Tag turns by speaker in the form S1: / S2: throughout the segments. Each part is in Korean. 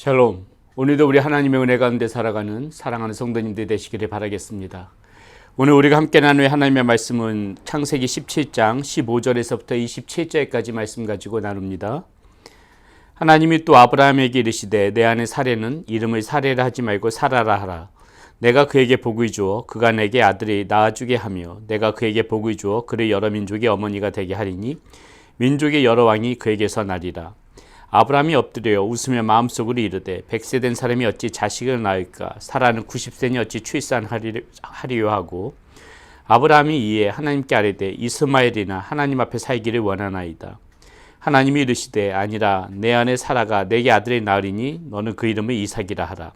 S1: 샬롬. 오늘도 우리 하나님의 은혜 가운데 살아가는 사랑하는 성도님들 되시기를 바라겠습니다. 오늘 우리가 함께 나눌 하나님의 말씀은 창세기 17장 15절에서부터 27절까지 말씀 가지고 나눕니다. 하나님이 또 아브라함에게 이르시되 내 아내 사레는 이름을 사레라 하지 말고 사라라 하라. 내가 그에게 복을 주어 그가 내게 아들을 낳아주게 하며 내가 그에게 복을 주어 그를 여러 민족의 어머니가 되게 하리니 민족의 여러 왕이 그에게서 나리라. 아브라함이 엎드려 웃으며 마음속으로 이르되 100세 된 사람이 어찌 자식을 낳을까? 사라는 90세니 어찌 출산하리요 하고 아브라함이 이에 하나님께 아뢰되 이스마엘이나 하나님 앞에 살기를 원하나이다. 하나님이 이르시되 아니라 내 아내 사라가 내게 아들을 낳으리니 너는 그 이름을 이삭이라 하라.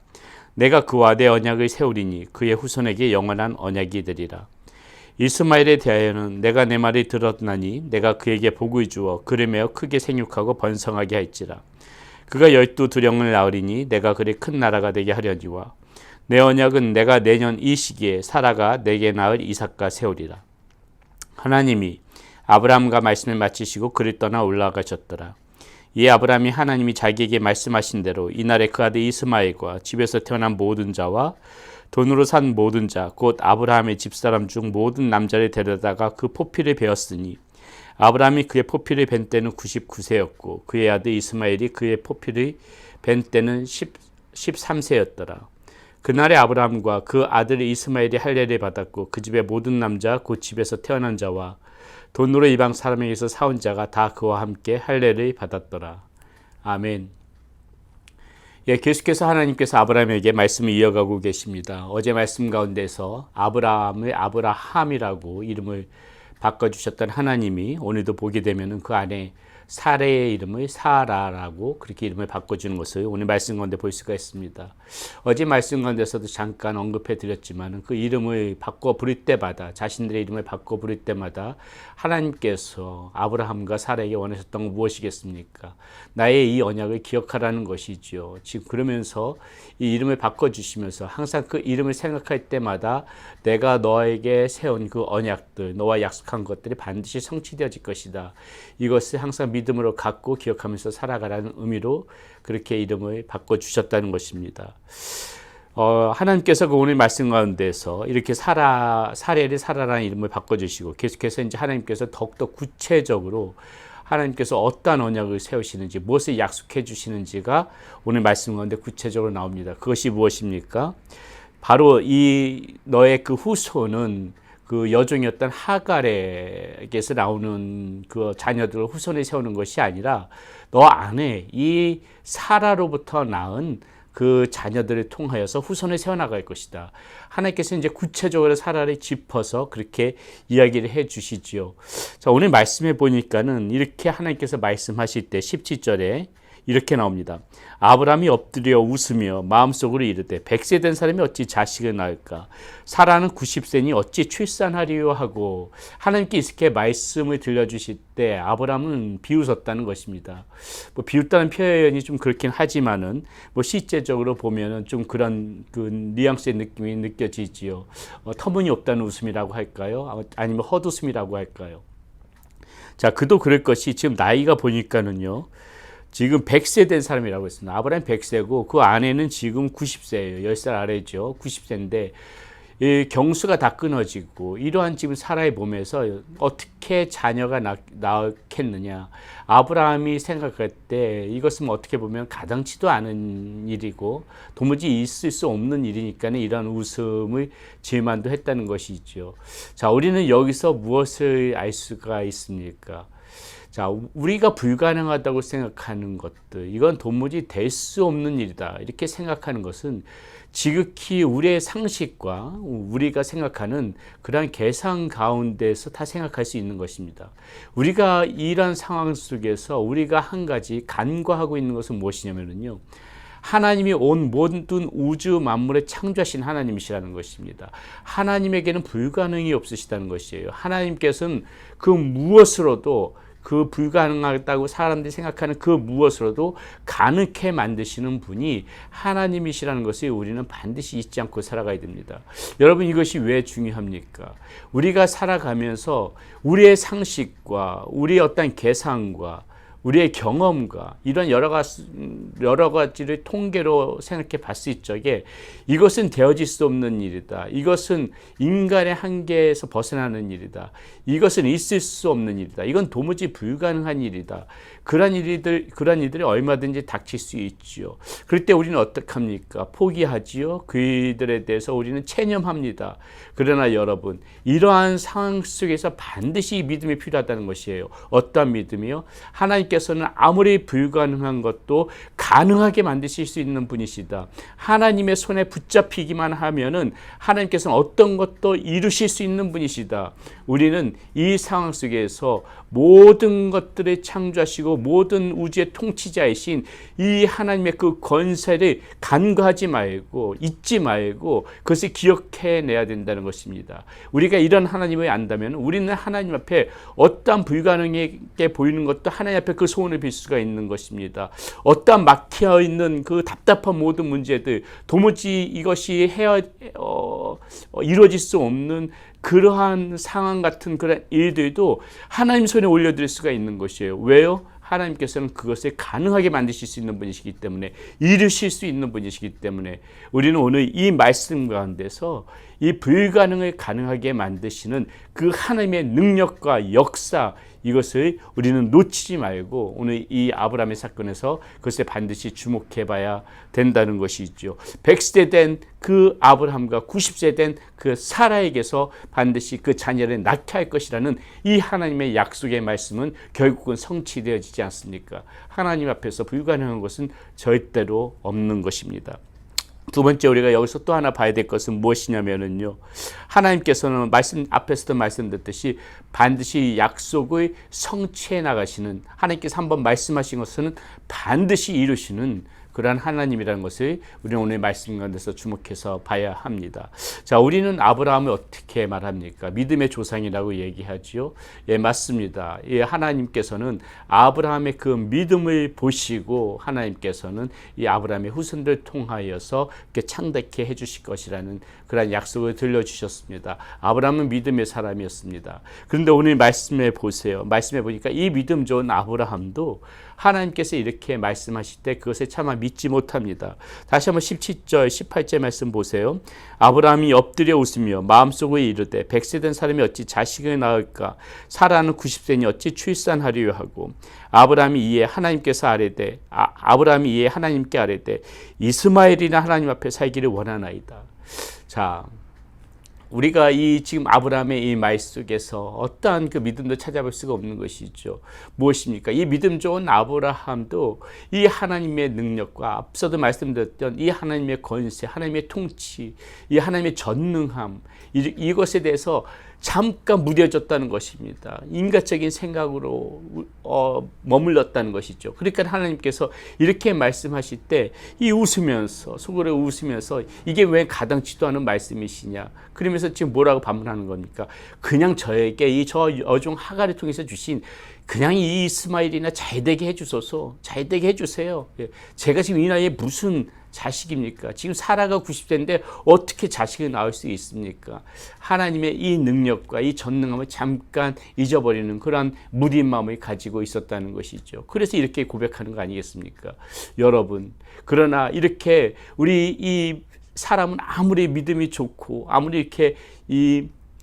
S1: 내가 그와 내 언약을 세우리니 그의 후손에게 영원한 언약이 되리라. 이스마엘에 대하여는 내가 내 말을 들었나니 내가 그에게 복을 주어 그를 매어 크게 생육하고 번성하게 할지라. 그가 12두령을 낳으리니 내가 그를 큰 나라가 되게 하려니와 내 언약은 내가 내년 이 시기에 사라가 내게 낳을 이삭과 세우리라. 하나님이 아브라함과 말씀을 마치시고 그를 떠나 올라가셨더라. 이에 아브라함이 하나님이 자기에게 말씀하신 대로 이날에 그 아들 이스마엘과 집에서 태어난 모든 자와 돈으로 산 모든 자 곧 아브라함의 집사람 중 모든 남자를 데려다가 그 포피를 베었으니 아브라함이 그의 포피를 벤 때는 99세였고 그의 아들 이스마엘이 그의 포피를 벤 때는 13세였더라. 그날에 아브라함과 그 아들 이스마엘이 할례를 받았고 그 집의 모든 남자 곧 집에서 태어난 자와 돈으로 이방 사람에게서 사온 자가 다 그와 함께 할례를 받았더라. 아멘. 계속해서 하나님께서 아브라함에게 말씀을 이어가고 계십니다. 어제 말씀 가운데서 아브라함을 아브라함이라고 이름을 바꿔주셨던 하나님이 오늘도 보게 되면 그 안에 사레의 이름을 사라라고 그렇게 이름을 바꿔주는 것을 오늘 말씀 가운데 볼 수가 있습니다. 어제 말씀 가운데서도 잠깐 언급해 드렸지만 그 이름을 바꿔 부를 때마다 자신들의 이름을 바꿔 부를 때마다 하나님께서 아브라함과 사라에게 원하셨던 건 무엇이겠습니까? 나의 이 언약을 기억하라는 것이지요. 지금 그러면서 이 이름을 바꿔주시면서 항상 그 이름을 생각할 때마다 내가 너에게 세운 그 언약들, 너와 약속한 것들이 반드시 성취되어질 것이다. 이것을 항상 믿음으로 갖고 기억하면서 살아가라는 의미로 그렇게 이름을 바꿔주셨다는 것입니다. 하나님께서 그 오늘 말씀 가운데서 이렇게 사레를 사라라는 이름을 바꿔주시고 계속해서 이제 하나님께서 더욱더 구체적으로 하나님께서 어떠한 언약을 세우시는지 무엇을 약속해 주시는지가 오늘 말씀 가운데 구체적으로 나옵니다. 그것이 무엇입니까? 바로 이 너의 그 후손은 그 여종이었던 하갈에게서 나오는 그 자녀들을 후손에 세우는 것이 아니라 너 안에 이 사라로부터 낳은 그 자녀들을 통하여서 후손을 세워나갈 것이다. 하나님께서 이제 구체적으로 사라를 짚어서 그렇게 이야기를 해 주시지요. 자, 오늘 말씀해 보니까는 이렇게 하나님께서 말씀하실 때 17절에 이렇게 나옵니다. 아브라함이 엎드려 웃으며 마음속으로 이르되 100세 된 사람이 어찌 자식을 낳을까? 사라는 90세니 어찌 출산하리요 하고 하나님께 이렇게 말씀을 들려주실 때 아브라함은 비웃었다는 것입니다. 비웃다는 표현이 좀 그렇긴 하지만은 실제적으로 보면은 좀 그런 그 뉘앙스의 느낌이 느껴지지요. 터무니없다는 웃음이라고 할까요? 아니면 헛웃음이라고 할까요? 자, 그도 그럴 것이 지금 나이가 보니까는요. 지금 100세 된 사람이라고 했습니다. 아브라함 100세고 그 아내는 지금 90세예요. 10살 아래죠. 90세인데 경수가 다 끊어지고 이러한 지금 사라의 몸에서 어떻게 자녀가 낳겠느냐. 아브라함이 생각할 때 이것은 어떻게 보면 가당치도 않은 일이고 도무지 있을 수 없는 일이니까 이런 웃음을 지을만도 했다는 것이죠. 자, 우리는 여기서 무엇을 알 수가 있습니까? 자, 우리가 불가능하다고 생각하는 것들, 이건 도무지 될 수 없는 일이다. 이렇게 생각하는 것은 지극히 우리의 상식과 우리가 생각하는 그러한 계산 가운데서 다 생각할 수 있는 것입니다. 우리가 이런 상황 속에서 우리가 한 가지 간과하고 있는 것은 무엇이냐면요. 하나님이 온 모든 우주 만물을 창조하신 하나님이시라는 것입니다. 하나님에게는 불가능이 없으시다는 것이에요. 하나님께서는 그 무엇으로도 그 불가능하다고 사람들이 생각하는 그 무엇으로도 가능케 만드시는 분이 하나님이시라는 것을 우리는 반드시 잊지 않고 살아가야 됩니다. 여러분, 이것이 왜 중요합니까? 우리가 살아가면서 우리의 상식과 우리의 어떤 계산과 우리의 경험과 이런 여러 가지를 통계로 생각해 봤을 적에 이것은 되어질 수 없는 일이다. 이것은 인간의 한계에서 벗어나는 일이다. 이것은 있을 수 없는 일이다. 이건 도무지 불가능한 일이다. 그런 일들이 얼마든지 닥칠 수 있지요. 그럴 때 우리는 어떡합니까? 포기하지요. 그들에 대해서 우리는 체념합니다. 그러나 여러분, 이러한 상황 속에서 반드시 믿음이 필요하다는 것이에요. 어떠한 믿음이요? 하나님께서는 아무리 불가능한 것도 가능하게 만드실 수 있는 분이시다. 하나님의 손에 붙잡히기만 하면은 하나님께서는 어떤 것도 이루실 수 있는 분이시다. 우리는 이 상황 속에서 모든 것들을 창조하시고 모든 우주의 통치자이신 이 하나님의 그 권세를 간과하지 말고 잊지 말고 그것을 기억해내야 된다는 것입니다. 우리가 이런 하나님을 안다면 우리는 하나님 앞에 어떠한 불가능하게 보이는 것도 하나님 앞에 그 소원을 빌 수가 있는 것입니다. 어떠한 막혀있는 그 답답한 모든 문제들, 도무지 이것이 이루어질 수 없는 그러한 상황 같은 그런 일들도 하나님 손에 올려드릴 수가 있는 것이에요. 왜요? 하나님께서는 그것을 가능하게 만드실 수 있는 분이시기 때문에, 이루실 수 있는 분이시기 때문에 우리는 오늘 이 말씀 가운데서 이 불가능을 가능하게 만드시는 그 하나님의 능력과 역사, 이것을 우리는 놓치지 말고 오늘 이 아브라함의 사건에서 그것에 반드시 주목해 봐야 된다는 것이죠. 100세 된 그 아브라함과 90세 된 그 사라에게서 반드시 그 자녀를 낳게 할 것이라는 이 하나님의 약속의 말씀은 결국은 성취되어지지 않습니까? 하나님 앞에서 불가능한 것은 절대로 없는 것입니다. 두 번째, 우리가 여기서 또 하나 봐야 될 것은 무엇이냐면요, 하나님께서는 앞에서도 말씀드렸듯이 반드시 약속을 성취해 나가시는, 하나님께서 한번 말씀하신 것은 반드시 이루시는 그러한 하나님이라는 것을 우리는 오늘 말씀 가운데서 주목해서 봐야 합니다. 자, 우리는 아브라함을 어떻게 말합니까? 믿음의 조상이라고 얘기하지요. 예, 맞습니다. 예, 하나님께서는 아브라함의 그 믿음을 보시고 하나님께서는 이 아브라함의 후손들을 통하여서 이렇게 창대케 해주실 것이라는 그런 약속을 들려주셨습니다. 아브라함은 믿음의 사람이었습니다. 그런데 오늘 말씀해 보세요. 말씀해 보니까 이 믿음 좋은 아브라함도 하나님께서 이렇게 말씀하실 때 그것에 차마 믿지 못합니다. 다시 한번 17절, 18절 말씀 보세요. 아브라함이 엎드려 웃으며 마음속에 이르되 100세 된 사람이 어찌 자식을 낳을까? 사라는 90세니 어찌 출산하리요 하고, 아브라함이 이에 하나님께서 아브라함이 이에 하나님께 아뢰되 이스마엘이나 하나님 앞에 살기를 원하나이다. 자, 우리가 이 지금 아브라함의 이 말 속에서 어떠한 그 믿음도 찾아볼 수가 없는 것이죠. 무엇입니까? 이 믿음 좋은 아브라함도 이 하나님의 능력과 앞서도 말씀드렸던 이 하나님의 권세, 하나님의 통치, 이 하나님의 전능함, 이것에 대해서 잠깐 무뎌졌다는 것입니다. 인간적인 생각으로 머물렀다는 것이죠. 그러니까 하나님께서 이렇게 말씀하실 때 이 웃으면서, 속으로 웃으면서 이게 왜 가당치도 않은 말씀이시냐, 그러면서 지금 뭐라고 반문하는 겁니까? 그냥 저에게 저 여종 하갈을 통해서 주신 그냥 이 이스마엘이나 잘되게 해주소서, 잘되게 해주세요. 제가 지금 이 나이에 무슨 자식입니까? 지금 사라가 90세인데 어떻게 자식을 낳을 수 있습니까? 하나님의 이 능력과 이 전능함을 잠깐 잊어버리는 그런 무딘 마음을 가지고 있었다는 것이죠. 그래서 이렇게 고백하는 거 아니겠습니까? 여러분, 그러나 이렇게 우리 이 사람은 아무리 믿음이 좋고 아무리 이렇게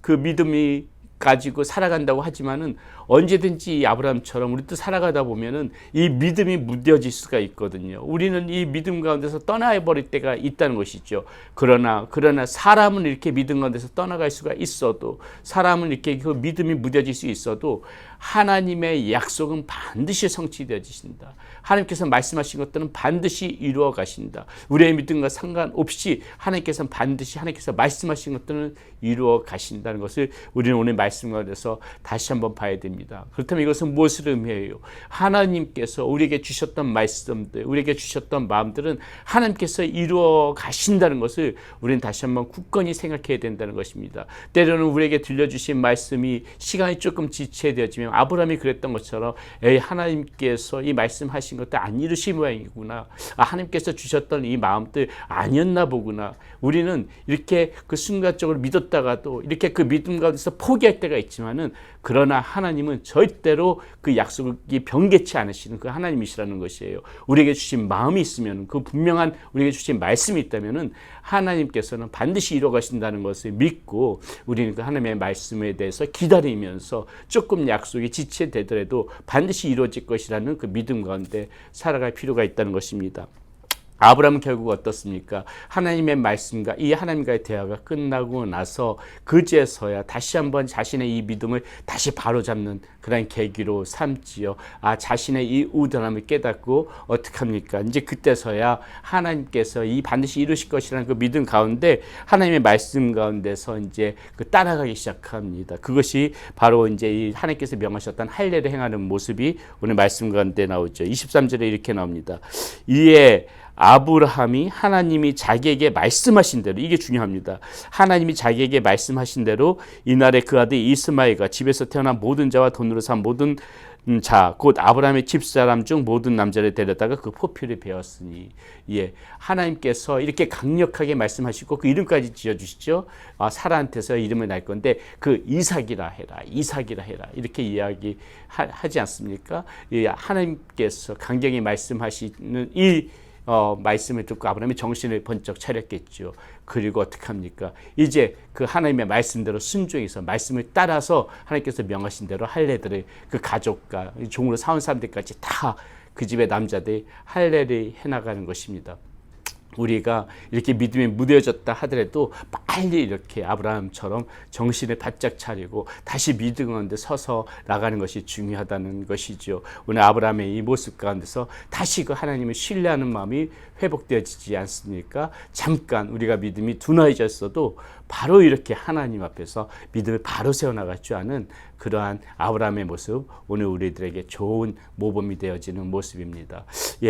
S1: 그 믿음이 가지고 살아간다고 하지만은 언제든지 아브라함처럼 우리도 살아가다 보면은 이 믿음이 무뎌질 수가 있거든요. 우리는 이 믿음 가운데서 떠나버릴 때가 있다는 것이죠. 그러나 사람은 이렇게 믿음 가운데서 떠나갈 수가 있어도, 사람은 이렇게 그 믿음이 무뎌질 수 있어도 하나님의 약속은 반드시 성취되어지신다. 하나님께서 말씀하신 것들은 반드시 이루어 가신다. 우리의 믿음과 상관없이 하나님께서 말씀하신 것들은 이루어 가신다는 것을 우리는 오늘 말씀 가운데서 다시 한번 봐야 됩니다. 그렇다면 이것은 무엇을 의미해요? 하나님께서 우리에게 주셨던 말씀들, 우리에게 주셨던 마음들은 하나님께서 이루어 가신다는 것을 우리는 다시 한번 굳건히 생각해야 된다는 것입니다. 때로는 우리에게 들려주신 말씀이 시간이 조금 지체되어지면 아브라함이 그랬던 것처럼 하나님께서 이 말씀하신 것들 안 이루신 모양이구나, 하나님께서 주셨던 이 마음들 아니었나 보구나, 우리는 이렇게 그 순간적으로 믿었다가도 이렇게 그 믿음 가운데서 포기할 피할 때가 있지만은 그러나 하나님은 절대로 그 약속이 변개치 않으시는 그 하나님이시라는 것이에요. 우리에게 주신 마음이 있으면, 그 분명한 우리에게 주신 말씀이 있다면은 하나님께서는 반드시 이루어 가신다는 것을 믿고 우리는 그 하나님의 말씀에 대해서 기다리면서 조금 약속이 지체되더라도 반드시 이루어질 것이라는 그 믿음 가운데 살아갈 필요가 있다는 것입니다. 아브라함은 결국 어떻습니까? 하나님의 말씀과 이 하나님과의 대화가 끝나고 나서 그제서야 다시 한번 자신의 이 믿음을 다시 바로잡는 그런 계기로 삼지요. 자신의 이 우둔함을 깨닫고 어떻게 합니까? 이제 그때서야 하나님께서 이 반드시 이루실 것이라는 그 믿음 가운데 하나님의 말씀 가운데서 이제 그 따라가기 시작합니다. 그것이 바로 이제 이 하나님께서 명하셨던 할례를 행하는 모습이 오늘 말씀 가운데 나오죠. 23절에 이렇게 나옵니다. 이에 아브라함이 하나님이 자기에게 말씀하신 대로, 이게 중요합니다. 하나님이 자기에게 말씀하신 대로 이날에 그 아들 이스마엘과 집에서 태어난 모든 자와 돈으로 산 모든 자, 곧 아브라함의 집사람 중 모든 남자를 데려다가 그 포표를 베었으니, 하나님께서 이렇게 강력하게 말씀하시고 그 이름까지 지어주시죠. 사라한테서 이름을 날 건데 그 이삭이라 해라, 이삭이라 해라, 이렇게 이야기하지 않습니까? 하나님께서 강경히 말씀하시는 이 말씀을 듣고 아브라함이 정신을 번쩍 차렸겠죠. 그리고 어떻게 합니까? 이제 그 하나님의 말씀대로 순종해서 말씀을 따라서 하나님께서 명하신 대로 할례들을 그 가족과 종으로 사온 사람들까지 다 그 집의 남자들이 할례를 해나가는 것입니다. 우리가 이렇게 믿음이 무뎌졌다 하더라도 빨리 이렇게 아브라함처럼 정신을 바짝 차리고 다시 믿음 가운데 서서 나가는 것이 중요하다는 것이죠. 오늘 아브라함의 이 모습 가운데서 다시 그 하나님을 신뢰하는 마음이 회복되어지지 않습니까? 잠깐 우리가 믿음이 둔해졌어도 바로 이렇게 하나님 앞에서 믿음을 바로 세워나갈 줄 아는 그러한 아브라함의 모습, 오늘 우리들에게 좋은 모범이 되어지는 모습입니다.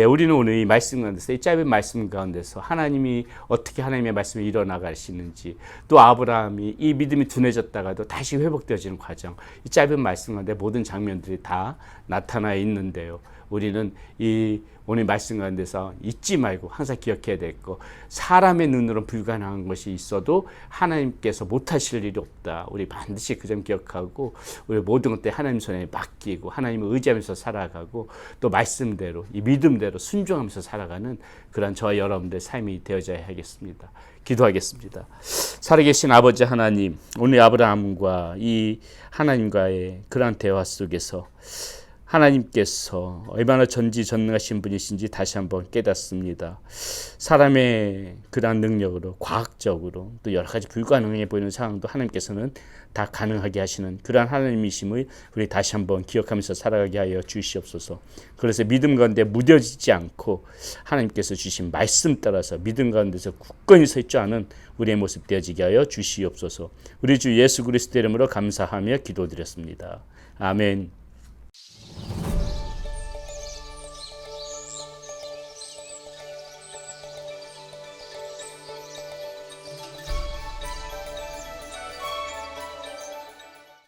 S1: 우리는 오늘 이 말씀 가운데서, 이 짧은 말씀 가운데서 하나님이 어떻게 하나님의 말씀을 이뤄나가시는지, 또 아브라함이 이 믿음이 둔해졌다가도 다시 회복되어지는 과정, 이 짧은 말씀 가운데 모든 장면들이 다 나타나 있는데요. 우리는 이 오늘 말씀 가운데서 잊지 말고 항상 기억해야 될 거, 사람의 눈으로는 불가능한 것이 있어도 하나님께서 못하실 일이 없다. 우리 반드시 그 점 기억하고 우리 모든 것들 하나님 손에 맡기고 하나님을 의지하면서 살아가고 또 말씀대로 이 믿음대로 순종하면서 살아가는 그런 저와 여러분들의 삶이 되어져야 하겠습니다. 기도하겠습니다. 살아계신 아버지 하나님, 오늘 아브라함과 이 하나님과의 그러한 대화 속에서 하나님께서 얼마나 전지전능하신 분이신지 다시 한번 깨닫습니다. 사람의 그러한 능력으로, 과학적으로, 또 여러 가지 불가능해 보이는 상황도 하나님께서는 다 가능하게 하시는 그러한 하나님이심을 우리 다시 한번 기억하면서 살아가게 하여 주시옵소서. 그래서 믿음 가운데 무뎌지지 않고 하나님께서 주신 말씀 따라서 믿음 가운데서 굳건히 서 있지 않은 우리의 모습 되어지게 하여 주시옵소서. 우리 주 예수 그리스도 이름으로 감사하며 기도드렸습니다. 아멘.